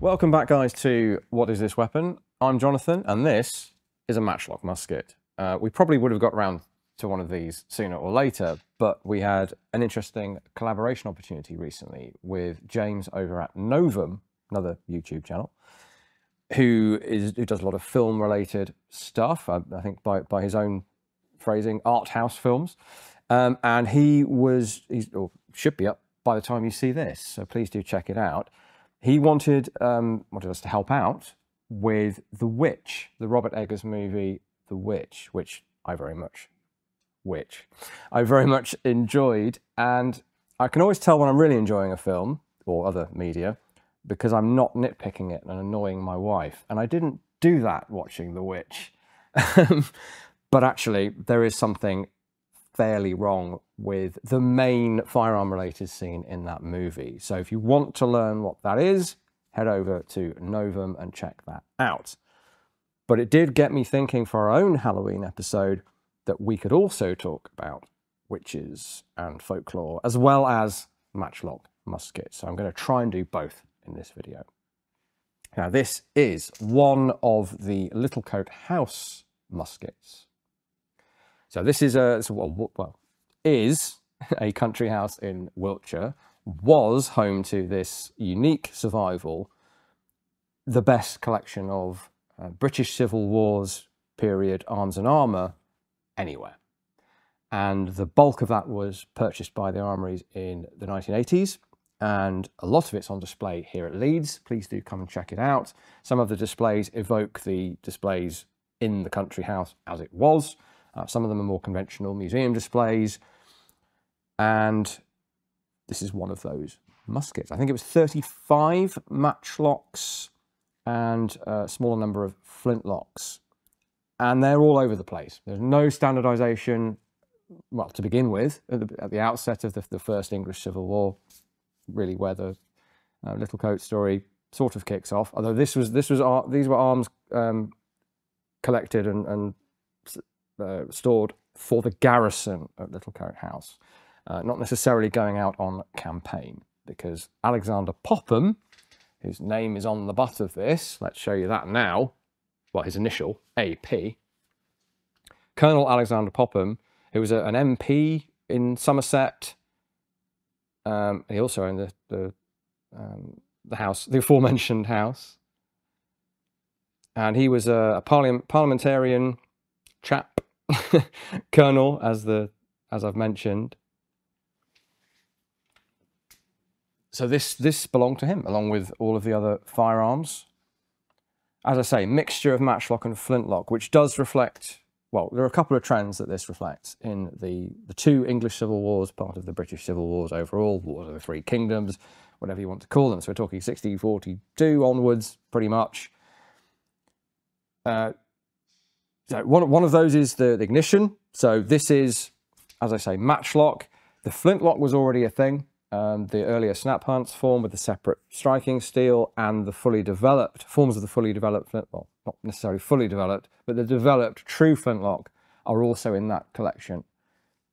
Welcome back, guys, to What Is This Weapon? I'm Jonathan, and this is a Matchlock musket. We probably would have got around to one of these sooner or later, but we had an interesting collaboration opportunity recently with James over at Novum, another YouTube channel, who does a lot of film-related stuff, I think by his own phrasing, art house films. And he should be up by the time you see this, so please do check it out. He wanted us to help out with The Witch, the Robert Eggers movie, The Witch, which I very much enjoyed. And I can always tell when I'm really enjoying a film or other media because I'm not nitpicking it and annoying my wife. And I didn't do that watching The Witch. But actually, there is something fairly wrong with the main firearm-related scene in that movie. So if you want to learn what that is, head over to Novum and check that out. But it did get me thinking for our own Halloween episode that we could also talk about witches and folklore, as well as Matchlock muskets. So I'm going to try and do both in this video. Now, this is one of the Littlecote house muskets. So this is is a country house in Wiltshire, was home to this unique survival, the best collection of British Civil Wars period arms and armour anywhere. And the bulk of that was purchased by the Armouries in the 1980s, and a lot of it's on display here at Leeds. Please do come and check it out. Some of the displays evoke the displays in the country house as it was. Some of them are more conventional museum displays, and this is one of those muskets. I think it was 35 matchlocks and a smaller number of flintlocks, and they're all over the place. There's no standardization, well, to begin with, at the outset of the First English Civil War, really where the Littlecote story sort of kicks off. Although these were arms collected and stored for the garrison at Littlecote House, not necessarily going out on campaign, because Alexander Popham, whose name is on the butt of this, let's show you that now, well, his initial, AP, Colonel Alexander Popham, who was an MP in Somerset. He also owned the house, the aforementioned house, and he was a parliamentarian chap, colonel, as I've mentioned. So this belonged to him, along with all of the other firearms. As I say, mixture of matchlock and flintlock, which does reflect, well, there are a couple of trends that this reflects in the two English Civil Wars, part of the British Civil Wars overall, Wars of the Three Kingdoms, whatever you want to call them. So we're talking 1642 onwards, pretty much. So one of those is the ignition. So this is, as I say, matchlock. The flintlock was already a thing. The earlier snap hunts form with the separate striking steel and the fully developed forms of the fully developed flintlock, not necessarily fully developed, but the developed true flintlock are also in that collection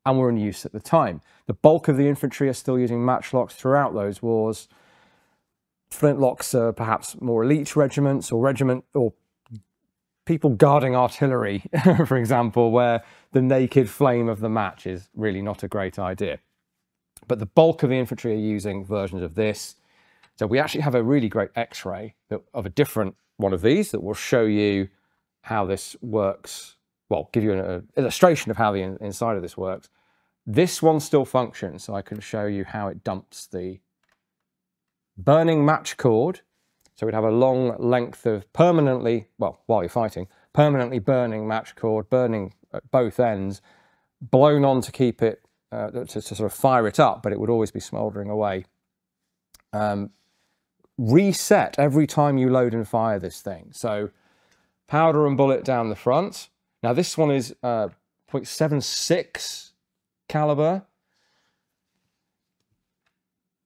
and were in use at the time. The bulk of the infantry are still using matchlocks throughout those wars. Flintlocks are perhaps more elite regiments or people guarding artillery, for example, where the naked flame of the match is really not a great idea. But the bulk of the infantry are using versions of this. So we actually have a really great X-ray of a different one of these that will show you how this works. Well, give you an illustration of how the inside of this works. This one still functions, so I can show you how it dumps the burning match cord. So we'd have a long length of permanently, well, while you're fighting, permanently burning match cord, burning at both ends, blown on to keep it, to sort of fire it up, but it would always be smouldering away. Reset every time you load and fire this thing. So powder and bullet down the front. Now this one is .76 caliber.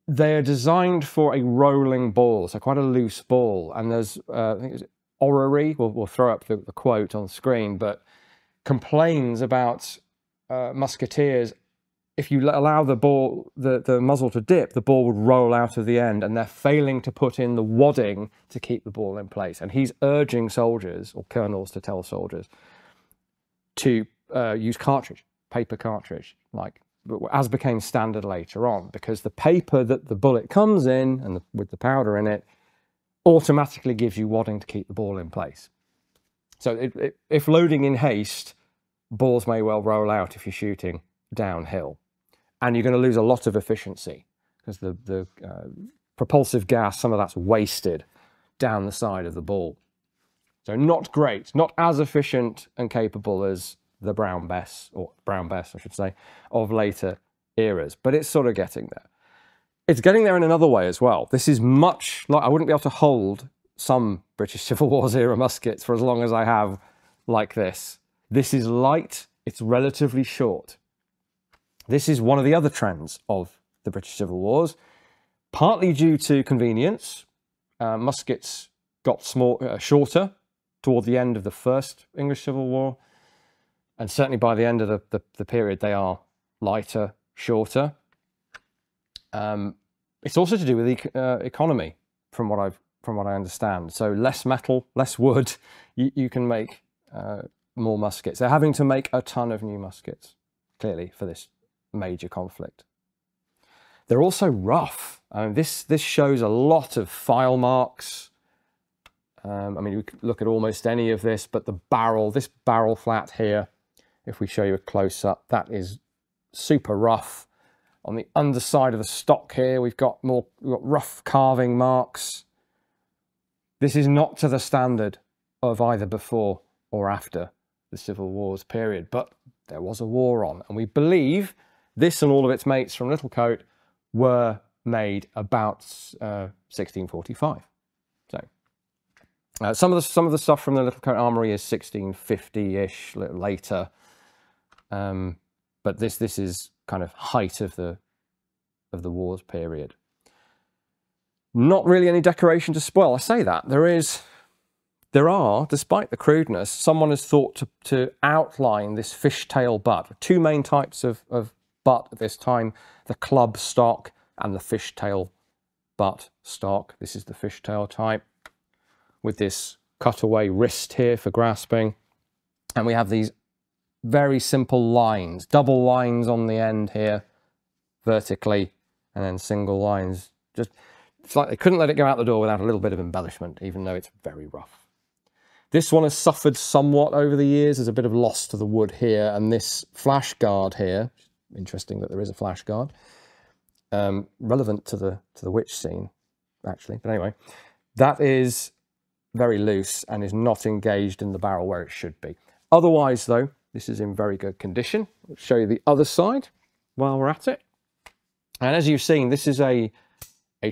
They are designed for a rolling ball, so quite a loose ball. And there's, I think it's Orrery, we'll throw up the quote on the screen, but complains about Musketeers if you allow the ball, the muzzle to dip, the ball would roll out of the end, and they're failing to put in the wadding to keep the ball in place. And he's urging soldiers, or colonels, to tell soldiers to use cartridge, paper cartridge, like as became standard later on, because the paper that the bullet comes in, and with the powder in it, automatically gives you wadding to keep the ball in place. So if loading in haste, balls may well roll out if you're shooting downhill. And you're going to lose a lot of efficiency because the propulsive gas, some of that's wasted down the side of the ball. So not great, not as efficient and capable as the Brown Bess, or Brown Bess I should say, of later eras, but it's sort of getting there. It's getting there in another way as well. This is much like, I wouldn't be able to hold some British Civil Wars era muskets for as long as I have like this. This is light, it's relatively short. This is one of the other trends of the British Civil Wars, partly due to convenience. Muskets got shorter toward the end of the First English Civil War, and certainly by the end of the period they are lighter, shorter. It's also to do with economy, from what I understand. So less metal, less wood, you can make more muskets. They're having to make a ton of new muskets, clearly, for this major conflict. They're also rough. This shows a lot of file marks. I mean, we could look at almost any of this, but this barrel flat here, if we show you a close-up, that is super rough. On the underside of the stock here, we've got rough carving marks. This is not to the standard of either before or after the Civil Wars period, but there was a war on, and we believe this and all of its mates from Littlecote were made about 1645. So some of the stuff from the Littlecote Armoury is 1650-ish, a little later, but this is kind of height of the wars period. Not really any decoration to spoil. I say that there are, despite the crudeness, someone has thought to outline this fishtail butt. Two main types of butt at this time: the club stock and the fishtail butt stock. This is the fishtail type, with this cutaway wrist here for grasping. And we have these very simple lines, double lines on the end here, vertically, and then single lines. Just, it's like they couldn't let it go out the door without a little bit of embellishment, even though it's very rough. This one has suffered somewhat over the years. There's a bit of loss to the wood here, and this flash guard here, interesting that there is a flash guard, relevant to the witch scene, actually. But anyway, that is very loose and is not engaged in the barrel where it should be. Otherwise, though, this is in very good condition. I'll show you the other side while we're at it. And as you've seen, this is a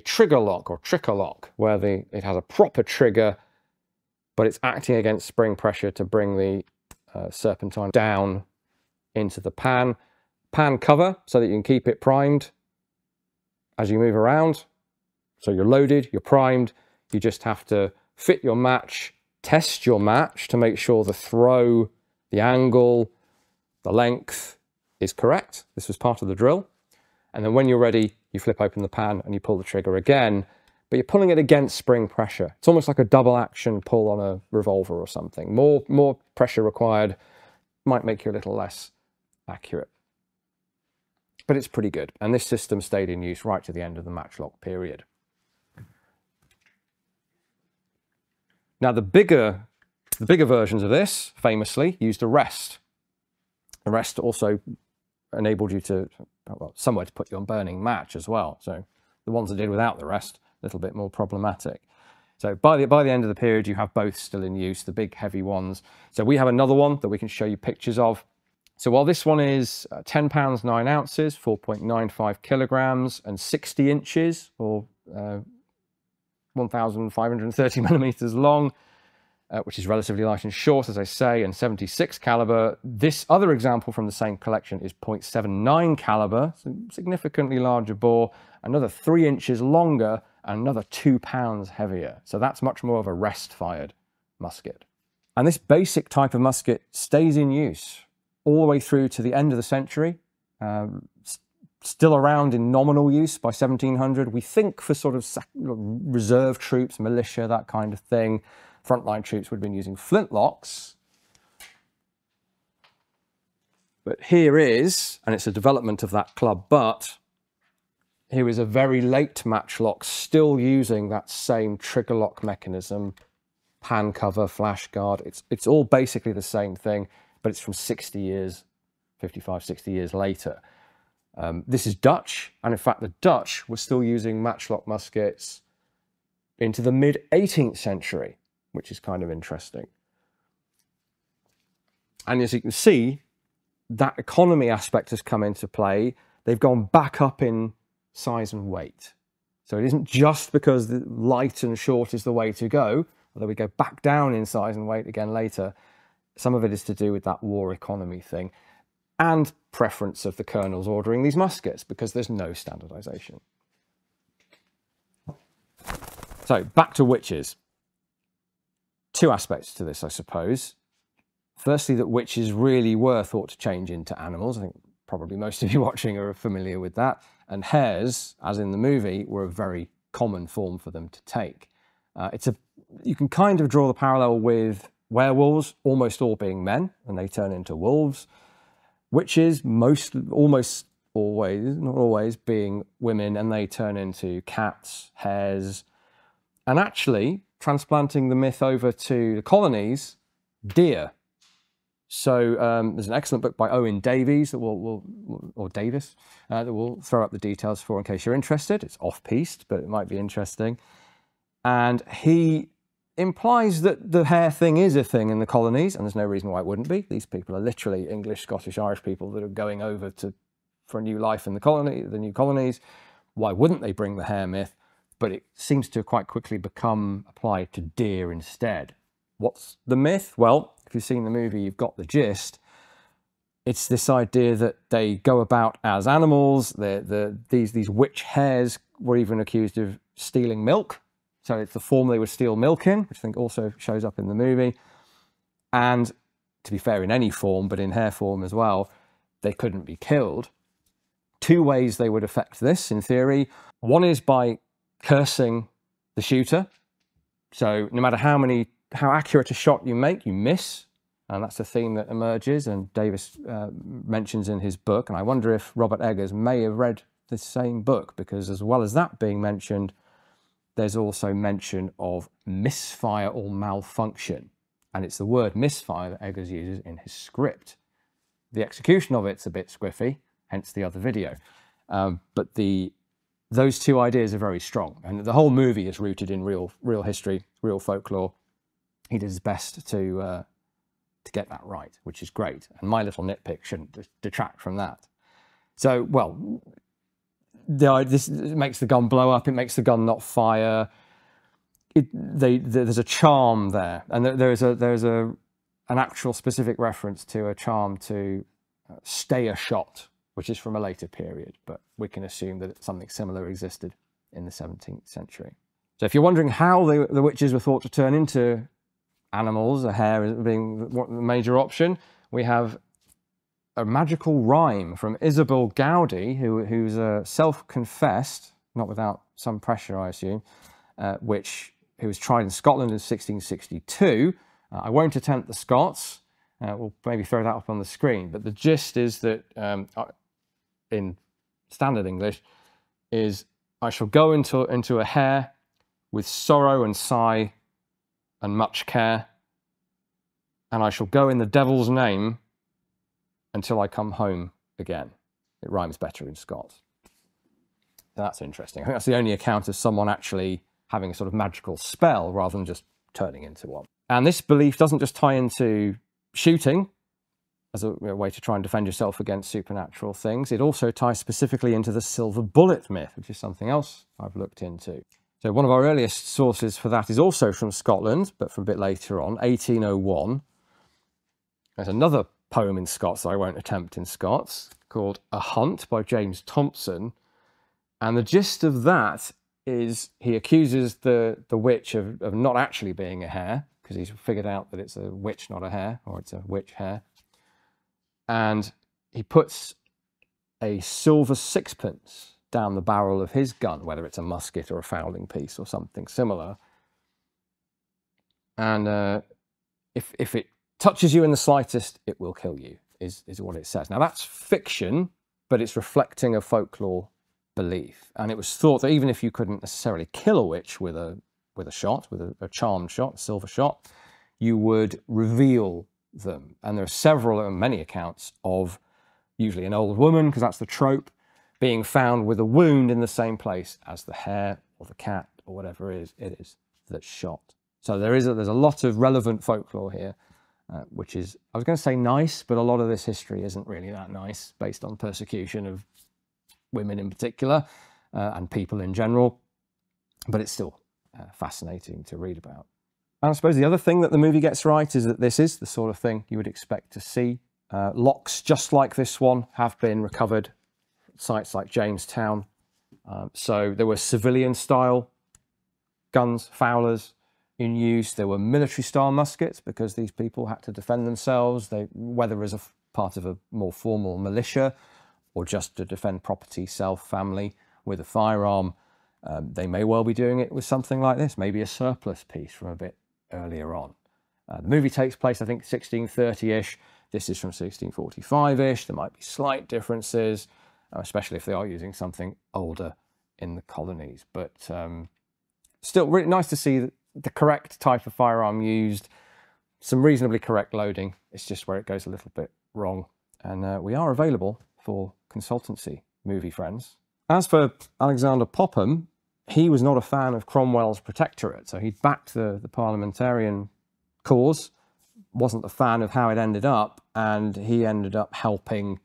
trigger lock or tricker lock, where it has a proper trigger, but it's acting against spring pressure to bring the serpentine down into the pan cover, so that you can keep it primed as you move around. So you're loaded, you're primed, you just have to fit your match, test your match to make sure the throw, the angle, the length is correct. This was part of the drill. And then when you're ready, you flip open the pan and you pull the trigger again, but you're pulling it against spring pressure. It's almost like a double action pull on a revolver or something. More pressure required, might make you a little less accurate. But it's pretty good. And this system stayed in use right to the end of the Matchlock period. Now the bigger versions of this famously used a rest. The rest also enabled you to, well, somewhere to put your burning match as well. So the ones that did without the rest, a little bit more problematic. So by the end of the period, you have both still in use, the big heavy ones. So we have another one that we can show you pictures of. So while this one is 10 pounds 9 ounces, 4.95 kilograms, and 60 inches, or 1,530 millimeters long, which is relatively light and short, as I say, and 76 caliber. This other example from the same collection is .79 caliber, so significantly larger bore, another 3 inches longer, and another 2 pounds heavier. So that's much more of a rest-fired musket. And this basic type of musket stays in use all the way through to the end of the century, still around in nominal use by 1700. We think for sort of reserve troops, militia, that kind of thing. Frontline troops would have been using flintlocks. But here is, and it's a development of that club butt, here is a very late matchlock still using that same trigger lock mechanism, pan cover, flash guard. It's all basically the same thing, but it's from 60 years, 55, 60 years later. This is Dutch, and in fact the Dutch were still using matchlock muskets into the mid-18th century, which is kind of interesting. And as you can see, that economy aspect has come into play. They've gone back up in size and weight. So it isn't just because the light and short is the way to go, although we go back down in size and weight again later. Some of it is to do with that war economy thing, and preference of the colonels ordering these muskets because there's no standardization. So back to witches. Two aspects to this, I suppose. Firstly, that witches really were thought to change into animals. I think probably most of you watching are familiar with that. And hares, as in the movie, were a very common form for them to take. You can kind of draw the parallel with werewolves, almost all being men, and they turn into wolves. Witches, almost always, not always, being women, and they turn into cats, hares, and actually, transplanting the myth over to the colonies, deer. So there's an excellent book by Owen Davies that or Davis that we'll throw up the details for in case you're interested. It's off-piste, but it might be interesting. And he implies that the hare thing is a thing in the colonies, and there's no reason why it wouldn't be. These people are literally English, Scottish, Irish people that are going over for a new life in the new colonies. Why wouldn't they bring the hare myth? But it seems to quite quickly become applied to deer instead. What's the myth? Well, if you've seen the movie, you've got the gist. It's this idea that they go about as animals. These witch hares were even accused of stealing milk. So it's the form they would steal milk in, which I think also shows up in the movie. And to be fair, in any form, but in hare form as well, they couldn't be killed. Two ways they would affect this, in theory. One is by cursing the shooter. So no matter how accurate a shot you make, you miss. And that's a theme that emerges, and Davis mentions in his book. And I wonder if Robert Eggers may have read the same book, because as well as that being mentioned, there's also mention of misfire or malfunction. And it's the word misfire that Eggers uses in his script. The execution of it's a bit squiffy, hence the other video. But those two ideas are very strong. And the whole movie is rooted in real history, real folklore. He did his best to get that right, which is great. And my little nitpick shouldn't detract from that. So, well, this makes the gun blow up. It makes the gun not fire. There's a charm there, and there's an actual specific reference to a charm to stay a shot, which is from a later period. But we can assume that something similar existed in the 17th century. So, if you're wondering how the witches were thought to turn into animals, a hare being the major option, we have a magical rhyme from Isabel Gowdy, who's a self-confessed, not without some pressure, I assume, who was tried in Scotland in 1662. I won't attempt the Scots. We'll maybe throw that up on the screen. But the gist is that, in standard English, is I shall go into a hare with sorrow and sigh and much care, and I shall go in the devil's name until I come home again. It rhymes better in Scots. So that's interesting. I think that's the only account of someone actually having a sort of magical spell rather than just turning into one. And this belief doesn't just tie into shooting as a way to try and defend yourself against supernatural things. It also ties specifically into the silver bullet myth, which is something else I've looked into. So one of our earliest sources for that is also from Scotland, but from a bit later on, 1801. There's another poem in Scots that I won't attempt in Scots, called A Hunt by James Thompson. And the gist of that is he accuses the witch of not actually being a hare, because he's figured out that it's a witch, not a hare, or it's a witch hare. And he puts a silver sixpence down the barrel of his gun, whether it's a musket or a fowling piece or something similar. And if it touches you in the slightest, it will kill you, is what it says. Now, that's fiction, but it's reflecting a folklore belief. And it was thought that even if you couldn't necessarily kill a witch with a shot, with a charmed shot, a silver shot, you would reveal them. And there are several and many accounts of usually an old woman, because that's the trope, being found with a wound in the same place as the hare or the cat or whatever it is that's shot. So there's a lot of relevant folklore here, which is, I was going to say nice, but a lot of this history isn't really that nice, based on persecution of women in particular, and people in general, but it's still fascinating to read about. And I suppose the other thing that the movie gets right is that this is the sort of thing you would expect to see. Locks just like this one have been recovered at sites like Jamestown. So there were civilian-style guns, fowlers, in use. There were military-style muskets because these people had to defend themselves, whether as a part of a more formal militia or just to defend property, self, family with a firearm. They may well be doing it with something like this, maybe a surplus piece from a bit earlier on. The movie takes place, I think, 1630-ish. This is from 1645-ish. There might be slight differences, especially if they are using something older in the colonies. But still, really nice to see the correct type of firearm used, some reasonably correct loading. It's just where it goes a little bit wrong. And we are available for consultancy, movie friends. As for Alexander Popham, he was not a fan of Cromwell's protectorate, so he backed the parliamentarian cause, wasn't a fan of how it ended up, and he ended up helping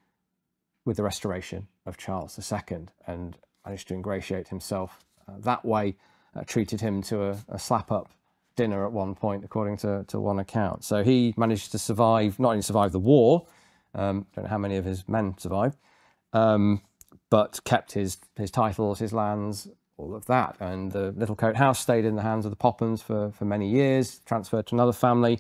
with the restoration of Charles II and managed to ingratiate himself that way, treated him to a slap-up dinner at one point, according to one account. So he managed to survive, not only survive the war, don't know how many of his men survived, but kept his titles, his lands, all of that. And the Littlecote house stayed in the hands of the Pophams for many years, transferred to another family.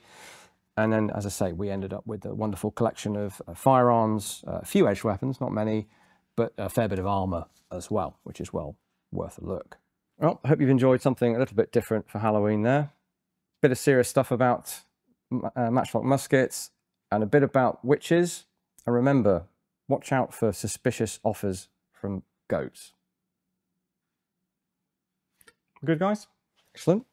And then, as I say, we ended up with a wonderful collection of firearms, a few edged weapons, not many, but a fair bit of armour as well, which is well worth a look. Well, I hope you've enjoyed something a little bit different for Halloween there. Bit of serious stuff about Matchlock muskets and a bit about witches. And remember, watch out for suspicious offers from goats. Good, guys? Excellent.